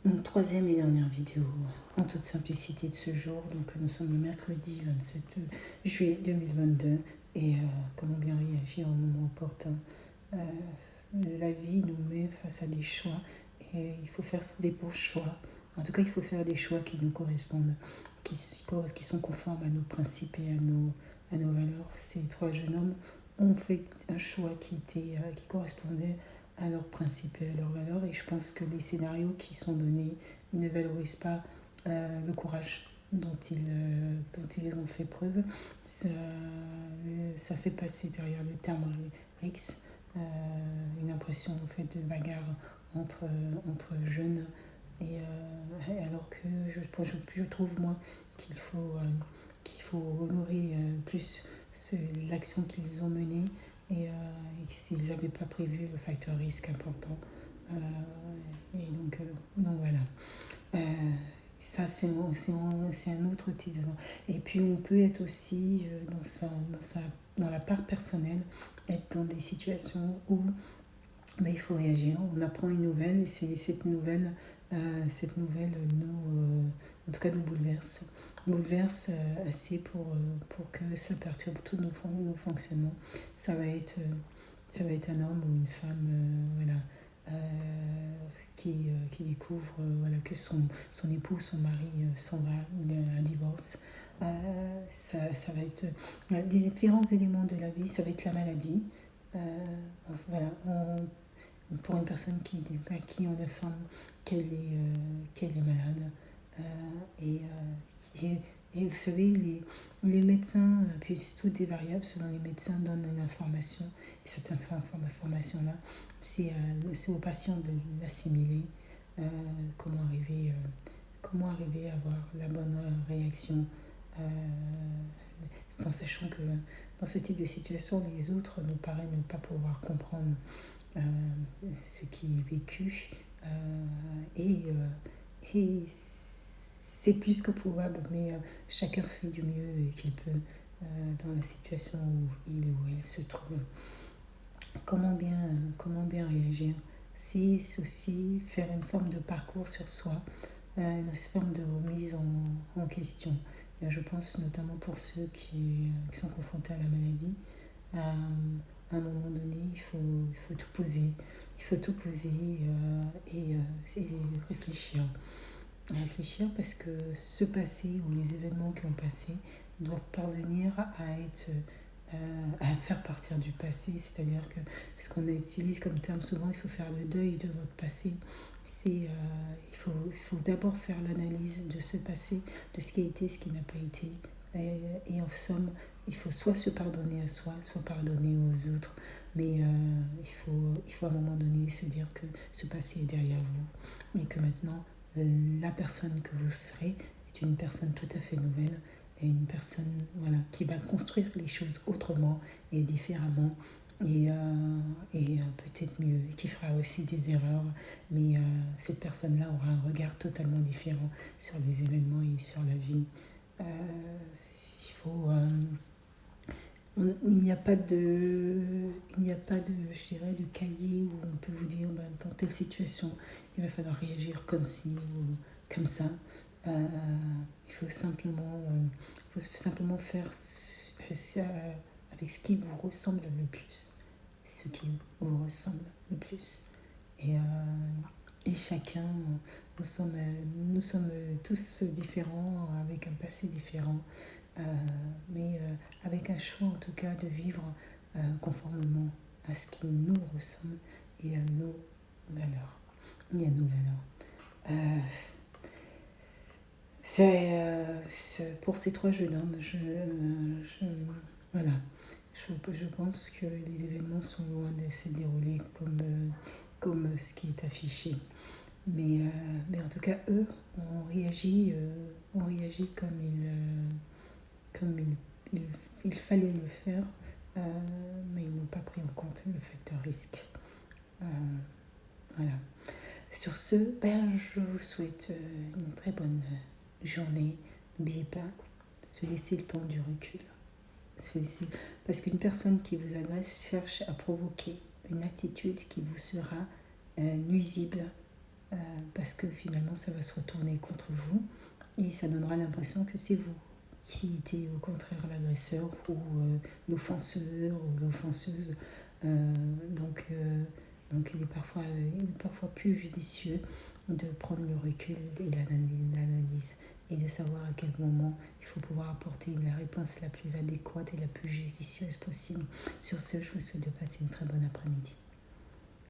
Donc, troisième et dernière vidéo en toute simplicité de ce jour. Donc, nous sommes le mercredi 27 juillet 2022. Et comment bien réagir au moment opportun. La vie nous met face à des choix et il faut faire des bons choix. En tout cas, il faut faire des choix qui nous correspondent, qui sont conformes à nos principes et à nos valeurs. Ces trois jeunes hommes ont fait un choix qui correspondait à leurs principes et à leurs valeurs. Et je pense que les scénarios qui sont donnés ne valorisent pas le courage dont ils ont fait preuve. Ça fait passer derrière le terme RICS une impression en fait de bagarre entre jeunes. Et alors que je trouve moi qu'il faut honorer plus l'action qu'ils ont menée et s'ils n'avaient pas prévu le facteur risque important. Et donc voilà. Ça, c'est un autre titre. Et puis, on peut être aussi dans la part personnelle, être dans des situations où il faut réagir. On apprend une nouvelle et cette nouvelle en tout cas, nous bouleverse. Assez pour que ça perturbe tous nos fonctionnements. Ça va être un homme ou une femme, voilà, qui découvre voilà, que son époux, son mari s'en va, un divorce. Ça va être des différents éléments de la vie. Ça va être la maladie. Voilà, pour une personne à qui on affirme qu'elle est malade. Et, et vous savez, les médecins, puis c'est toutes des variables selon les médecins, donnent une information. Et cette information-là, c'est au patient de l'assimiler. Euh, comment, arriver à avoir la bonne réaction, en sachant que dans ce type de situation, les autres nous paraissent ne pas pouvoir comprendre ce qui est vécu. Et c'est plus que probable, mais chacun fait du mieux qu'il peut dans la situation où il ou elle se trouve. Comment bien réagir? C'est aussi faire une forme de parcours sur soi, une forme de remise en question. Et je pense notamment pour ceux qui sont confrontés à la maladie. À un moment donné, il faut tout poser. Il faut tout poser et réfléchir. Réfléchir parce que ce passé ou les événements qui ont passé doivent parvenir à faire partir du passé. C'est-à-dire que ce qu'on utilise comme terme souvent, il faut faire le deuil de votre passé. Il faut d'abord faire l'analyse de ce passé, de ce qui a été, ce qui n'a pas été. Et en somme, il faut soit se pardonner à soi, soit pardonner aux autres. Mais il faut à un moment donné se dire que ce passé est derrière vous et que maintenant, la personne que vous serez est une personne tout à fait nouvelle et une personne voilà, qui va construire les choses autrement et différemment et peut-être mieux, qui fera aussi des erreurs, mais cette personne-là aura un regard totalement différent sur les événements et sur la vie. Il faut... il n'y a pas de, je dirais, de cahier où on peut vous dire, dans telle situation, il va falloir réagir comme ci ou comme ça. Il faut simplement faire avec ce qui vous ressemble le plus. Ce qui vous ressemble le plus. Et chacun, nous sommes tous différents, avec un passé différent. Mais avec un choix en tout cas de vivre conformément à ce qui nous ressemble et à nos valeurs. Pour ces trois jeunes hommes, voilà, je pense que les événements sont loin de se dérouler comme ce qui est affiché. Mais en tout cas, eux ont réagi comme il fallait le faire, mais ils n'ont pas pris en compte le facteur risque. Voilà. Sur ce, je vous souhaite une très bonne journée. N'oubliez pas, se laisser le temps du recul. Parce qu'une personne qui vous agresse cherche à provoquer une attitude qui vous sera nuisible parce que finalement ça va se retourner contre vous et ça donnera l'impression que c'est vous qui était au contraire l'agresseur ou l'offenseur ou l'offenseuse. Donc il est parfois plus judicieux de prendre le recul et l'analyse et de savoir à quel moment il faut pouvoir apporter la réponse la plus adéquate et la plus judicieuse possible. Sur ce, je vous souhaite de passer une très bonne après-midi.